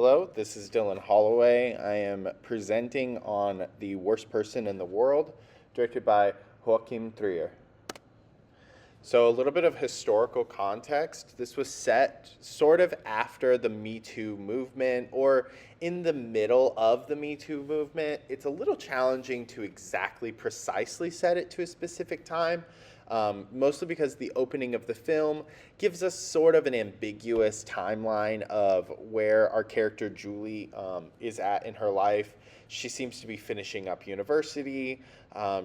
Hello, this is Dylan Holloway. I am presenting on The Worst Person in the World, directed by Joachim Trier. So, a little bit of historical context. This was set sort of after the Me Too movement or in the middle of the Me Too movement. It's a little challenging to exactly precisely set it to a specific time, mostly because the opening of the film gives us sort of an ambiguous timeline of where our character Julie is at in her life. She seems to be finishing up university.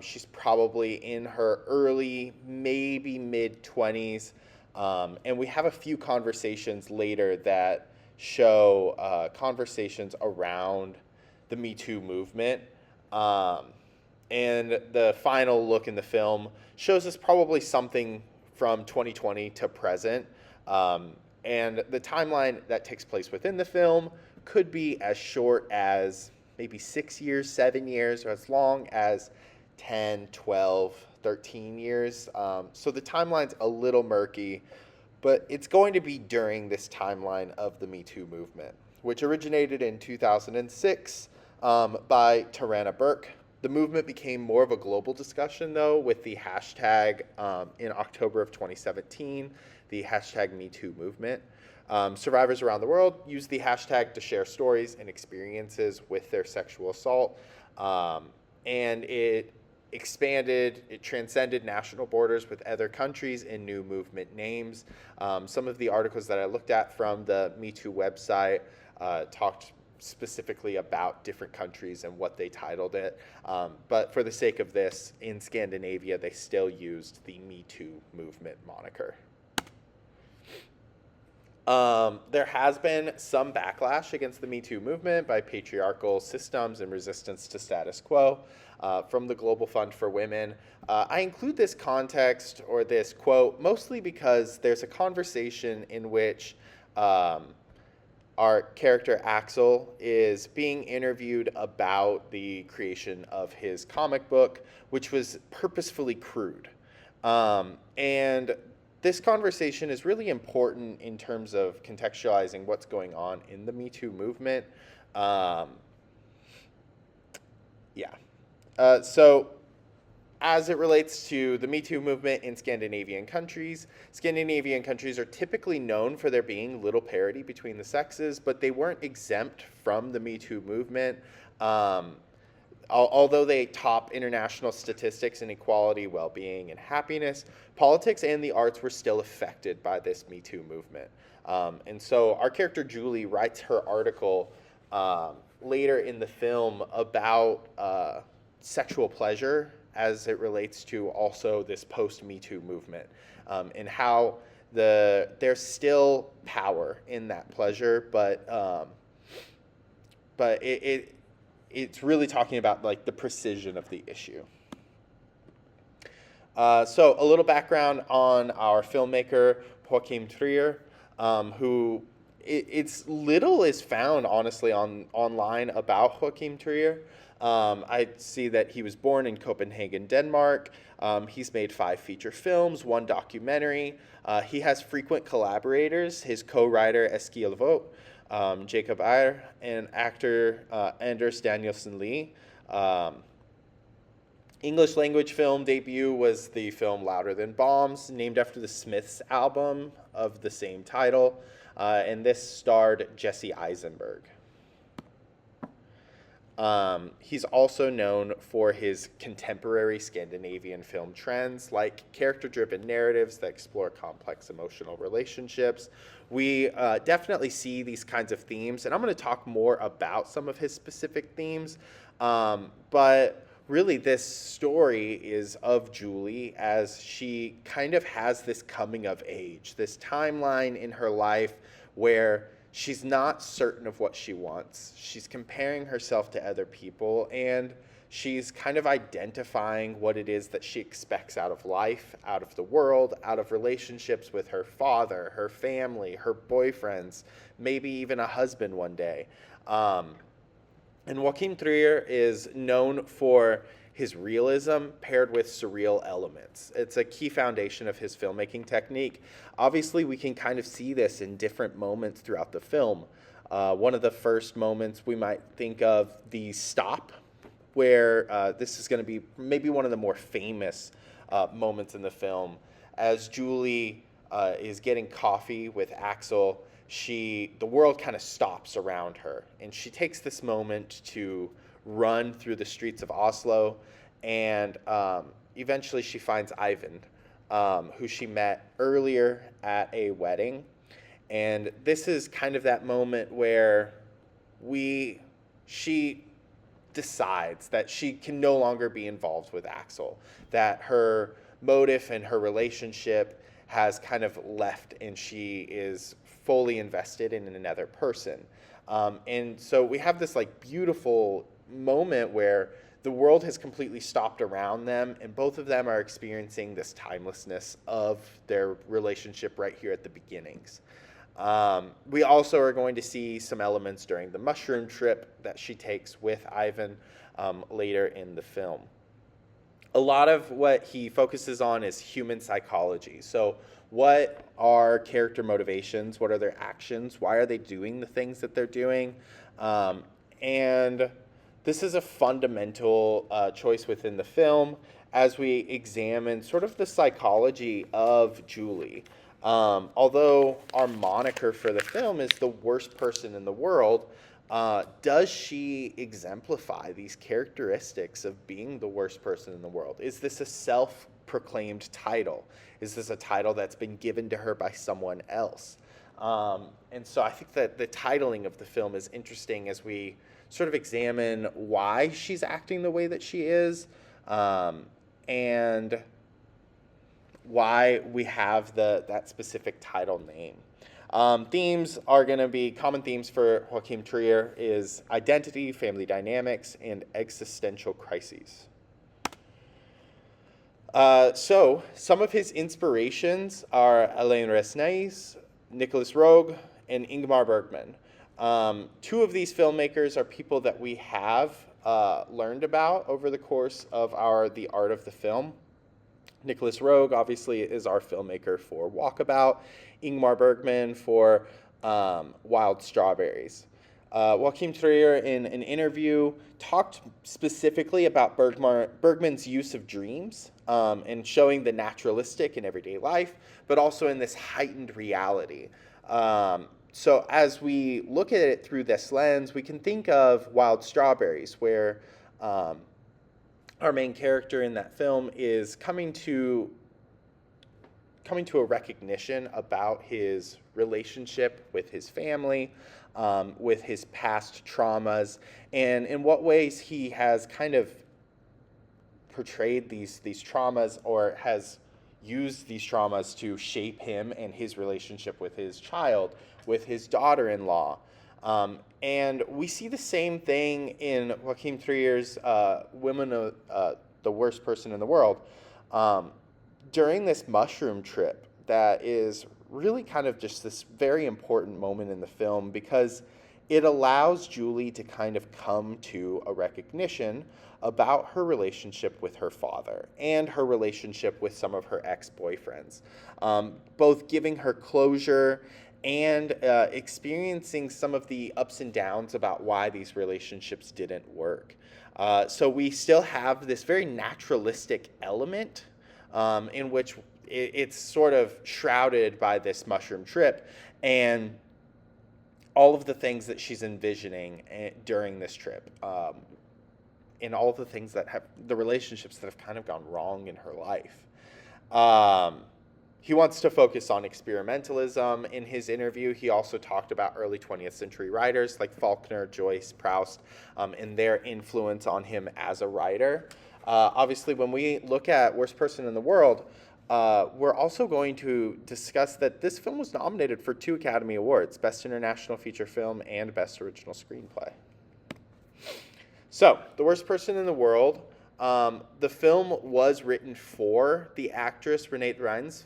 She's probably in her early, maybe mid 20s. And we have a few conversations later that show conversations around the Me Too movement. And the final look in the film shows us probably something from 2020 to present. And the timeline that takes place within the film could be as short as maybe 6 years, 7 years, or as long as 10, 12, 13 years. So the timeline's a little murky, but it's going to be during this timeline of the Me Too movement, which originated in 2006 by Tarana Burke. The movement became more of a global discussion, though, with the hashtag in October of 2017, the hashtag Me Too movement. Survivors around the world use the hashtag to share stories and experiences with their sexual assault. And it transcended national borders with other countries in new movement names. Some of the articles that I looked at from the Me Too website talked specifically about different countries and what they titled it. But for the sake of this, in Scandinavia, they still used the Me Too movement moniker. There has been some backlash against the Me Too movement by patriarchal systems and resistance to status quo from the Global Fund for Women. I include this context or this quote mostly because there's a conversation in which our character Axel is being interviewed about the creation of his comic book, which was purposefully crude. And this conversation is really important in terms of contextualizing what's going on in the Me Too movement. So as it relates to the Me Too movement in Scandinavian countries are typically known for there being little parity between the sexes, but they weren't exempt from the Me Too movement. Although they top international statistics in equality, well-being, and happiness, politics and the arts were still affected by this Me Too movement. And so our character Julie writes her article later in the film about sexual pleasure as it relates to also this post-Me Too movement, and how there's still power in that pleasure, but it's really talking about like the precision of the issue. So a little background on our filmmaker Joachim Trier, who it's little is found honestly online about Joachim Trier. I see that he was born in Copenhagen, Denmark. He's made 5 feature films, 1 documentary. He has frequent collaborators, his co-writer Eskild Vogt, Jacob Eyre, and actor Anders Danielsen Lee. English language film debut was the film Louder Than Bombs, named after the Smiths album of the same title, and this starred Jesse Eisenberg. He's also known for his contemporary Scandinavian film trends, like character-driven narratives that explore complex emotional relationships. We definitely see these kinds of themes, and I'm going to talk more about some of his specific themes. But really, this story is of Julie as she kind of has this coming of age, this timeline in her life where she's not certain of what she wants. She's comparing herself to other people, and she's kind of identifying what it is that she expects out of life, out of the world, out of relationships with her father, her family, her boyfriends, maybe even a husband one day. And Joachim Trier is known for his realism paired with surreal elements. It's a key foundation of his filmmaking technique. Obviously, we can kind of see this in different moments throughout the film. One of the first moments we might think of the stop, where this is going to be maybe one of the more famous moments in the film. As Julie is getting coffee with Axel, the world kind of stops around her, and she takes this moment to run through the streets of Oslo, and eventually she finds Ivan, who she met earlier at a wedding. And this is kind of that moment where she decides that she can no longer be involved with Axel, that her motive and her relationship has kind of left, and she is fully invested in another person. And so we have this like beautiful moment where the world has completely stopped around them, and both of them are experiencing this timelessness of their relationship right here at the beginnings. We also are going to see some elements during the mushroom trip that she takes with Ivan later in the film. A lot of what he focuses on is human psychology. So what are character motivations? What are their actions? Why are they doing the things that they're doing? And this is a fundamental choice within the film as we examine sort of the psychology of Julie. Although our moniker for the film is the worst person in the world, does she exemplify these characteristics of being the worst person in the world? Is this a self-proclaimed title? Is this a title that's been given to her by someone else? And so I think that the titling of the film is interesting as we sort of examine why she's acting the way that she is, and why we have that specific title name. Themes are going to be common themes for Joachim Trier is identity, family dynamics, and existential crises. So some of his inspirations are Alain Resnais, Nicolas Roeg, and Ingmar Bergman. Two of these filmmakers are people that we have learned about over the course of The Art of the Film. Nicolas Roeg, obviously, is our filmmaker for Walkabout. Ingmar Bergman for Wild Strawberries. Joachim Trier, in an interview, talked specifically about Bergman's use of dreams and showing the naturalistic in everyday life, but also in this heightened reality. So as we look at it through this lens, we can think of Wild Strawberries, where our main character in that film is coming to a recognition about his relationship with his family, with his past traumas, and in what ways he has kind of portrayed these traumas, or has used these traumas to shape him and his relationship with his child, with his daughter-in-law. And we see the same thing in Joachim Trier's Women of the Worst Person in the World. During this mushroom trip, that is really kind of just this very important moment in the film, because it allows Julie to kind of come to a recognition about her relationship with her father and her relationship with some of her ex-boyfriends, both giving her closure and experiencing some of the ups and downs about why these relationships didn't work. So we still have this very naturalistic element in which it's sort of shrouded by this mushroom trip and all of the things that she's envisioning during this trip, and all of the things that have, the relationships that have kind of gone wrong in her life. He wants to focus on experimentalism. In his interview, he also talked about early 20th century writers like Faulkner, Joyce, Proust, and their influence on him as a writer. Obviously, when we look at Worst Person in the World, we're also going to discuss that this film was nominated for 2 Academy Awards, Best International Feature Film and Best Original Screenplay. So, The Worst Person in the World, the film was written for the actress Renate Reinsve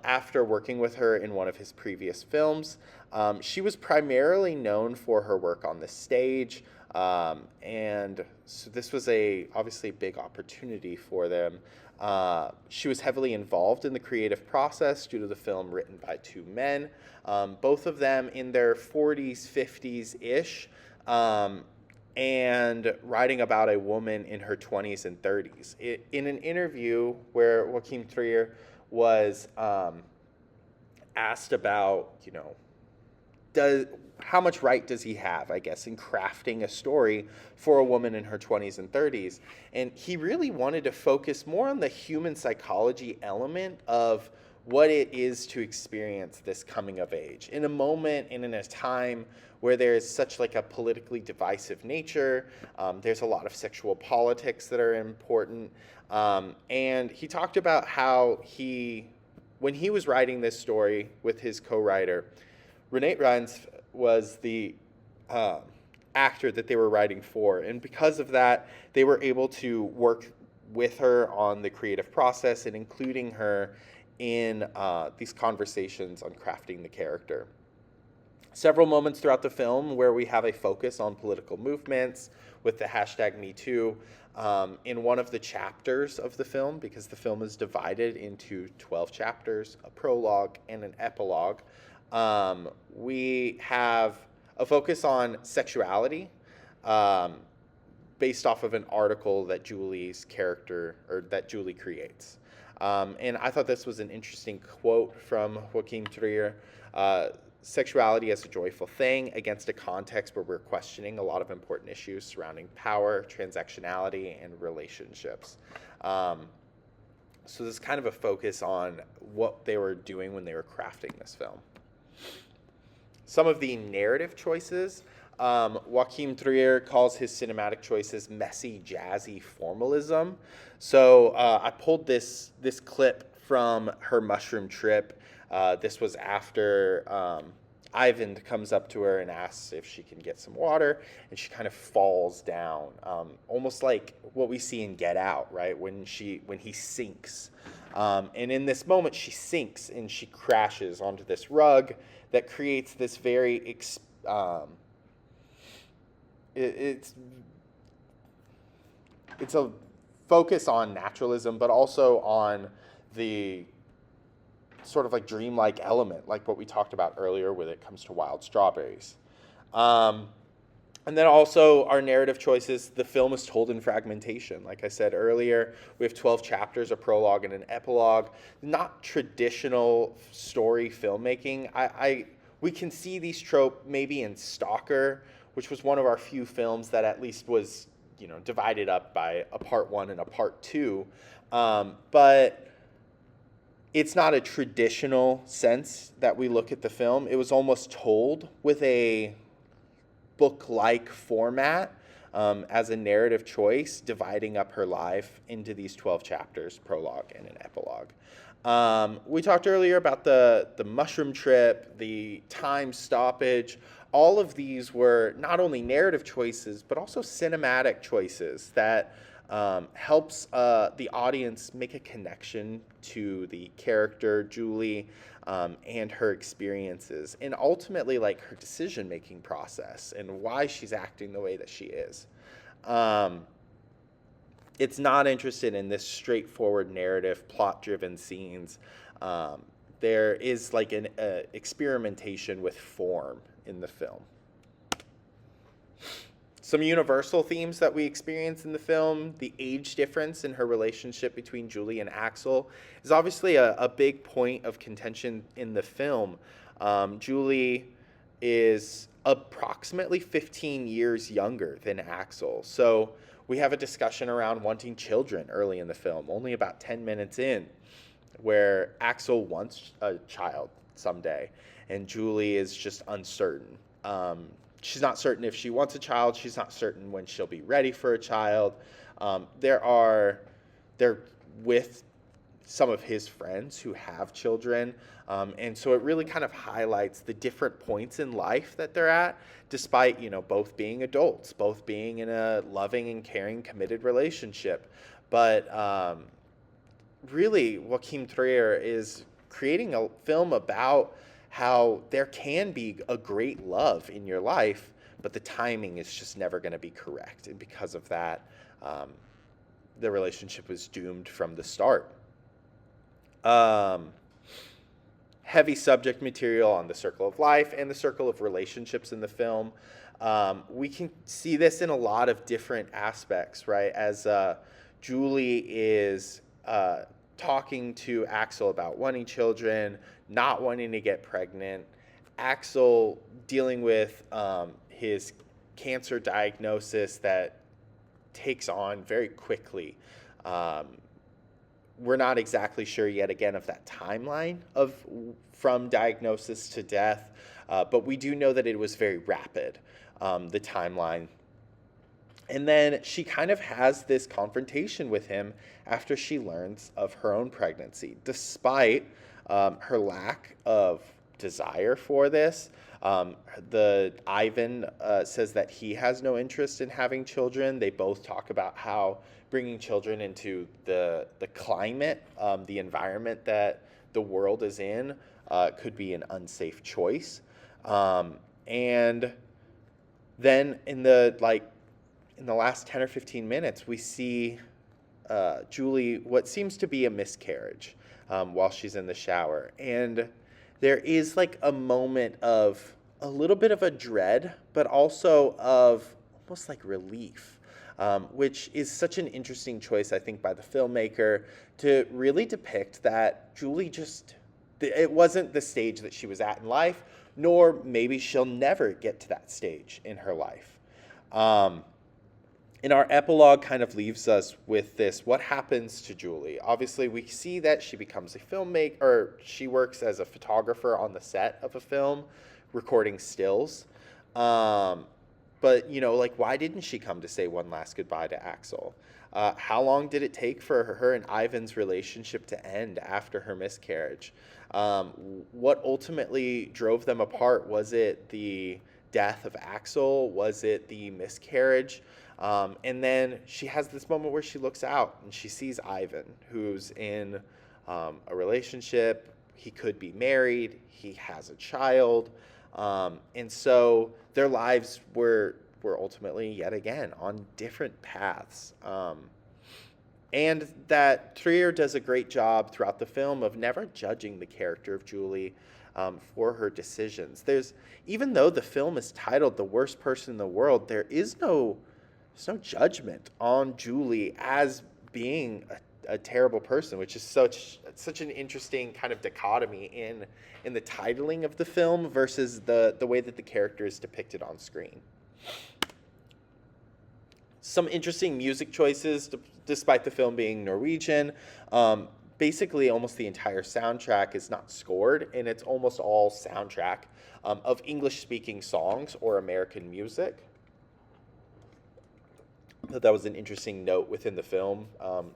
after working with her in one of his previous films. She was primarily known for her work on the stage, and so this was obviously a big opportunity for them. She was heavily involved in the creative process due to the film written by two men, both of them in their 40s, 50s-ish, and writing about a woman in her 20s and 30s. In an interview where Joachim Trier was asked about, how much right does he have, I guess, in crafting a story for a woman in her 20s and 30s? And he really wanted to focus more on the human psychology element of what it is to experience this coming of age in a moment and in a time where there is such like a politically divisive nature. There's a lot of sexual politics that are important. And he talked about how when he was writing this story with his co-writer, Renee Rines was the actor that they were writing for. And because of that, they were able to work with her on the creative process and including her in these conversations on crafting the character. Several moments throughout the film where we have a focus on political movements with the hashtag #MeToo. In one of the chapters of the film, because the film is divided into 12 chapters, a prologue and an epilogue, we have a focus on sexuality based off of an article that Julie's character, or that Julie creates. And I thought this was an interesting quote from Joachim Trier. Sexuality as a joyful thing against a context where we're questioning a lot of important issues surrounding power, transactionality, and relationships. So there's kind of a focus on what they were doing when they were crafting this film. Some of the narrative choices, Joachim Trier calls his cinematic choices messy, jazzy formalism. So I pulled this clip from her mushroom trip. This was after Ivan comes up to her and asks if she can get some water, and she kind of falls down, almost like what we see in Get Out, right? When he sinks. And in this moment, she sinks and she crashes onto this rug that creates this very it's a focus on naturalism, but also on the sort of like dreamlike element, like what we talked about earlier when it comes to Wild Strawberries. And then also our narrative choices, the film is told in fragmentation. Like I said earlier, we have 12 chapters, a prologue and an epilogue. Not traditional story filmmaking. We can see these tropes maybe in Stalker, which was one of our few films that at least was, divided up by a part 1 and a part 2. But it's not a traditional sense that we look at the film. It was almost told with a book-like format as a narrative choice, dividing up her life into these 12 chapters, prologue and an epilogue. We talked earlier about the mushroom trip, the time stoppage. All of these were not only narrative choices, but also cinematic choices that helps the audience make a connection to the character, Julie, and her experiences, and ultimately like her decision-making process and why she's acting the way that she is. It's not interested in this straightforward narrative, plot-driven scenes. There is like an experimentation with form in the film. Some universal themes that we experience in the film, the age difference in her relationship between Julie and Axel is obviously a big point of contention in the film. Julie is approximately 15 years younger than Axel. So we have a discussion around wanting children early in the film, only about 10 minutes in, where Axel wants a child someday, and Julie is just uncertain. She's not certain if she wants a child. She's not certain when she'll be ready for a child. They're with some of his friends who have children. And so it really kind of highlights the different points in life that they're at, despite, both being adults, both being in a loving and caring, committed relationship. But really, Joachim Trier is creating a film about how there can be a great love in your life, but the timing is just never going to be correct. And because of that, the relationship was doomed from the start. Um, Heavy subject material on the circle of life and the circle of relationships in the film. We can see this in a lot of different aspects, right? As Julie is talking to Axel about wanting children, not wanting to get pregnant, Axel dealing with his cancer diagnosis that takes on very quickly. We're not exactly sure yet again of that timeline of from diagnosis to death, but we do know that it was very rapid, the timeline. And then she kind of has this confrontation with him after she learns of her own pregnancy, despite her lack of desire for this. The Ivan says that he has no interest in having children. They both talk about how bringing children into the climate, the environment that the world is in, could be an unsafe choice. And then in the last 10 or 15 minutes, we see Julie what seems to be a miscarriage while she's in the shower, and there is like a moment of a little bit of a dread, but also of almost like relief, which is such an interesting choice, I think, by the filmmaker to really depict that Julie it wasn't the stage that she was at in life, nor maybe she'll never get to that stage in her life. And our epilogue kind of leaves us with this: what happens to Julie? Obviously, we see that she becomes a filmmaker, or she works as a photographer on the set of a film, recording stills. But, why didn't she come to say one last goodbye to Axel? How long did it take for her and Ivan's relationship to end after her miscarriage? What ultimately drove them apart? Was it the death of Axel? Was it the miscarriage? And then she has this moment where she looks out and she sees Ivan, who's in a relationship. He could be married. He has a child. And so their lives were ultimately, yet again, on different paths. And that Trier does a great job throughout the film of never judging the character of Julie for her decisions. Even though the film is titled The Worst Person in the World, there's no judgment on Julie as being a terrible person, which is such an interesting kind of dichotomy in the titling of the film versus the way that the character is depicted on screen. Some interesting music choices, despite the film being Norwegian. Basically, almost the entire soundtrack is not scored, and it's almost all soundtrack of English-speaking songs or American music. I thought that was an interesting note within the film,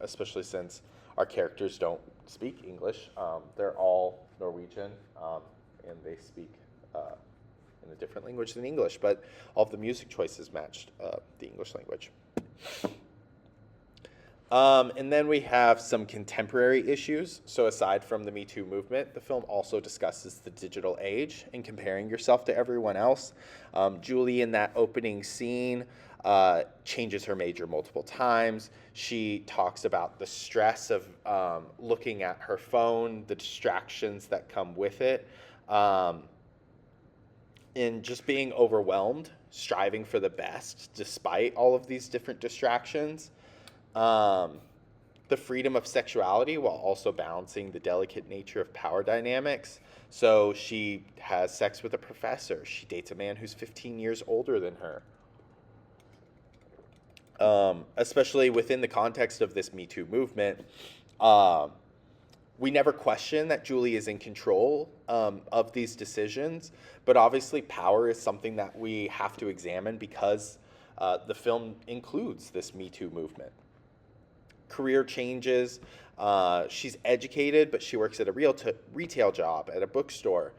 especially since our characters don't speak English. They're all Norwegian, and they speak in a different language than English, but all of the music choices matched the English language. And then we have some contemporary issues. So aside from the Me Too movement, the film also discusses the digital age and comparing yourself to everyone else. Julie, in that opening scene, changes her major multiple times. She talks about the stress of looking at her phone, the distractions that come with it, and just being overwhelmed, striving for the best despite all of these different distractions. The freedom of sexuality while also balancing the delicate nature of power dynamics. So she has sex with a professor. She dates a man who's 15 years older than her. Especially within the context of this Me Too movement, we never question that Julie is in control of these decisions, but obviously power is something that we have to examine because the film includes this Me Too movement. Career changes. She's educated, but she works at a retail job at a bookstore.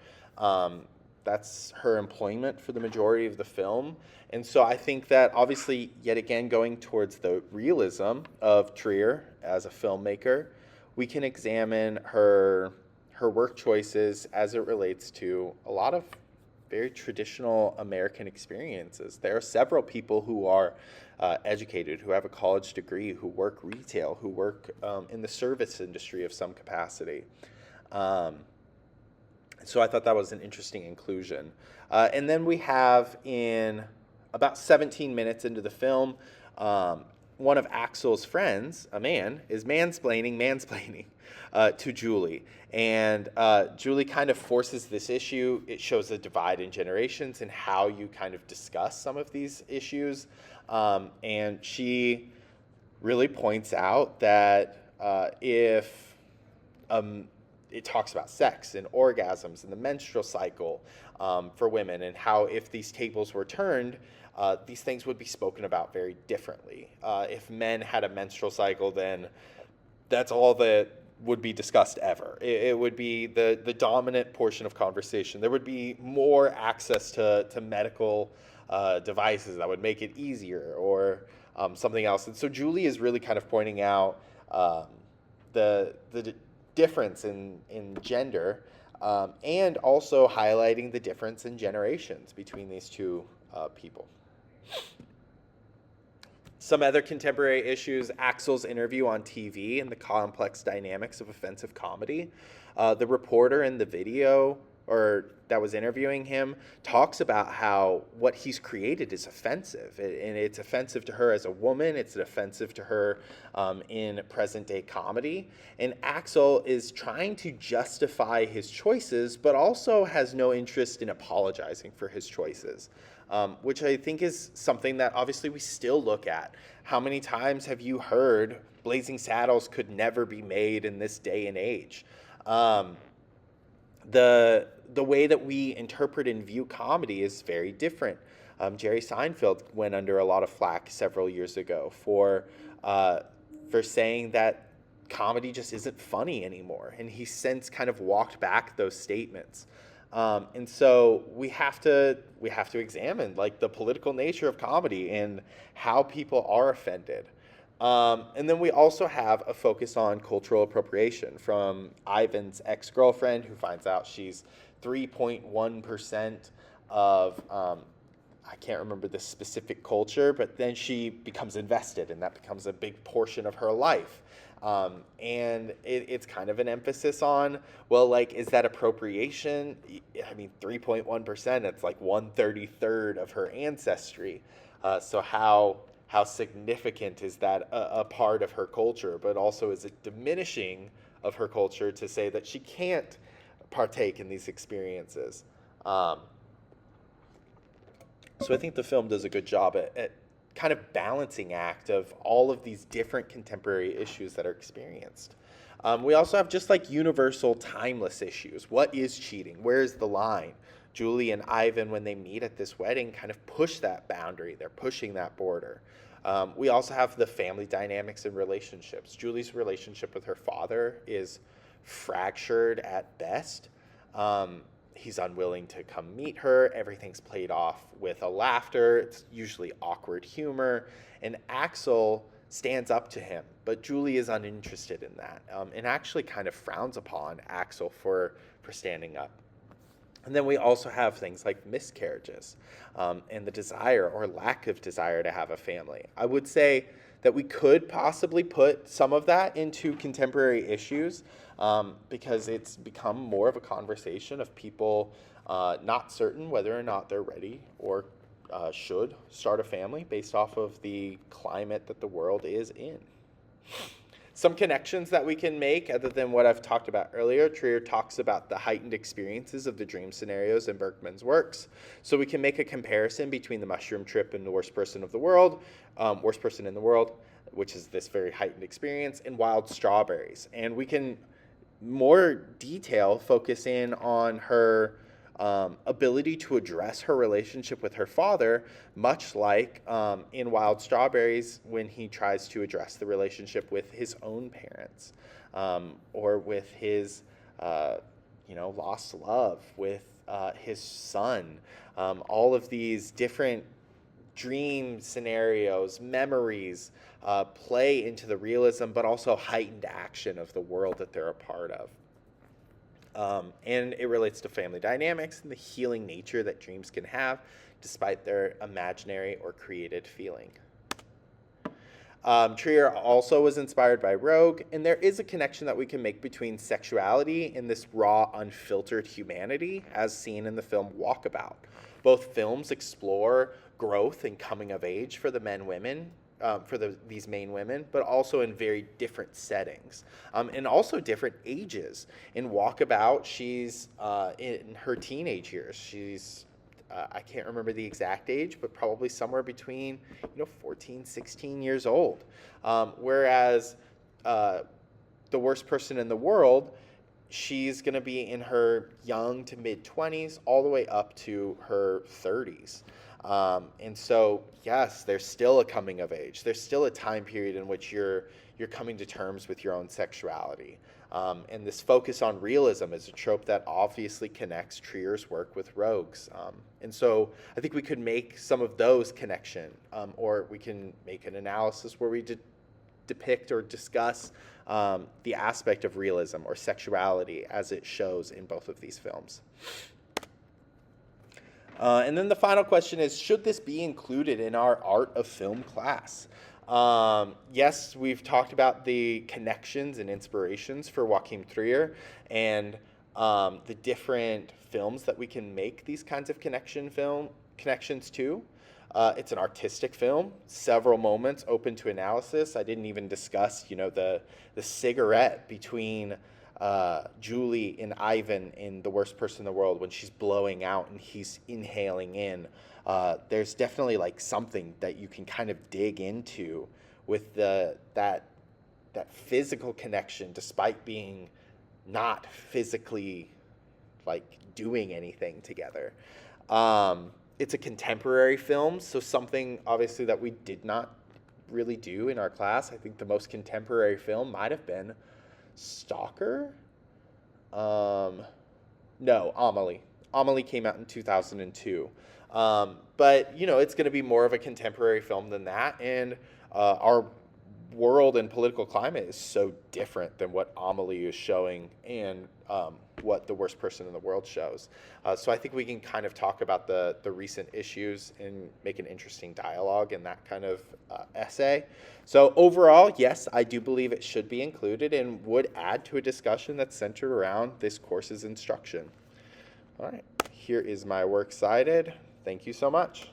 That's her employment for the majority of the film. And so I think that obviously, yet again, going towards the realism of Trier as a filmmaker, we can examine her work choices as it relates to a lot of very traditional American experiences. There are several people who are educated, who have a college degree, who work retail, who work in the service industry of some capacity. Um, so I thought that was an interesting inclusion. And then we have in about 17 minutes into the film, one of Axel's friends, a man, is mansplaining to Julie. And Julie kind of forces this issue. It shows a divide in generations and how you kind of discuss some of these issues. And she really points out that if it talks about sex and orgasms and the menstrual cycle for women, and how if these tables were turned, these things would be spoken about very differently. If men had a menstrual cycle, then that's all that would be discussed ever. It would be the dominant portion of conversation. There would be more access to medical devices that would make it easier, or something else. And so Julie is really kind of pointing out the difference in gender, and also highlighting the difference in generations between these two people. Some other contemporary issues: Axel's interview on TV and the complex dynamics of offensive comedy. The reporter in the video, or that was interviewing him, talks about how what he's created is offensive, and it's offensive to her as a woman. It's offensive to her in present day comedy. And Axel is trying to justify his choices, but also has no interest in apologizing for his choices, which I think is something that obviously we still look at. How many times have you heard Blazing Saddles could never be made in this day and age? The way that we interpret and view comedy is very different. Jerry Seinfeld went under a lot of flack several years ago for saying that comedy just isn't funny anymore, and he's since kind of walked back those statements. And so we have to examine like the political nature of comedy and how people are offended. And then we also have a focus on cultural appropriation from Ivan's ex-girlfriend, who finds out she's 3.1% of, I can't remember the specific culture, but then she becomes invested, and that becomes a big portion of her life. And it's kind of an emphasis on, well, like, is that appropriation? I mean, 3.1%, it's like 1/33 of her ancestry. So how significant is that a part of her culture? But also, is it diminishing of her culture to say that she can't partake in these experiences? So I think the film does a good job at kind of balancing act of all of these different contemporary issues that are experienced. We also have just like universal timeless issues. What is cheating? Where is the line? Julie and Ivan, when they meet at this wedding, kind of push that boundary. They're pushing that border. We also have the family dynamics and relationships. Julie's relationship with her father is fractured at best. He's unwilling to come meet her. Everything's played off with a laughter. It's usually awkward humor. And Axel stands up to him, but Julie is uninterested in that, and actually kind of frowns upon Axel for standing up. And then we also have things like miscarriages, and the desire or lack of desire to have a family. I would say that we could possibly put some of that into contemporary issues, because it's become more of a conversation of people not certain whether or not they're ready or should start a family based off of the climate that the world is in. Some connections that we can make, other than what I've talked about earlier: Trier talks about the heightened experiences of the dream scenarios in Bergman's works. So we can make a comparison between The Mushroom Trip and The Worst Person in the World, which is this very heightened experience, and Wild Strawberries. And we can more detail focus in on her ability to address her relationship with her father, much like in Wild Strawberries, when he tries to address the relationship with his own parents, or with his lost love, with his son. All of these different dream scenarios, memories, play into the realism, but also heightened action of the world that they're a part of. And it relates to family dynamics and the healing nature that dreams can have despite their imaginary or created feeling. Trier also was inspired by Rogue, and there is a connection that we can make between sexuality and this raw, unfiltered humanity as seen in the film Walkabout. Both films explore growth and coming of age for the these main women, but also in very different settings and also different ages. In Walkabout, she's in her teenage years. She's I can't remember the exact age, but probably somewhere between 14, 16 years old. Whereas The Worst Person in the World, she's going to be in her young to mid 20s all the way up to her 30s. And so, yes, there's still a coming of age. There's still a time period in which you're coming to terms with your own sexuality. And this focus on realism is a trope that obviously connects Trier's work with Rogue's. And so I think we could make some of those connection, or we can make an analysis where we depict or discuss the aspect of realism or sexuality as it shows in both of these films. And then the final question is, should this be included in our art of film class? Yes, we've talked about the connections and inspirations for Joachim Trier and the different films that we can make these kinds of connections to. It's an artistic film, several moments open to analysis. I didn't even discuss, the cigarette between Julie and Ivan in The Worst Person in the World when she's blowing out and he's inhaling in. There's definitely something that you can kind of dig into with that physical connection, despite being not physically doing anything together. It's a contemporary film, so something obviously that we did not really do in our class. I think the most contemporary film might have been Stalker. No, Amelie. Amelie came out in 2002. But it's going to be more of a contemporary film than that, and our world and political climate is so different than what Amelie is showing and what The Worst Person in the World shows. So I think we can kind of talk about the recent issues and make an interesting dialogue in that kind of essay. So overall, yes, I do believe it should be included and would add to a discussion that's centered around this course's instruction. All right, here is my works cited. Thank you so much.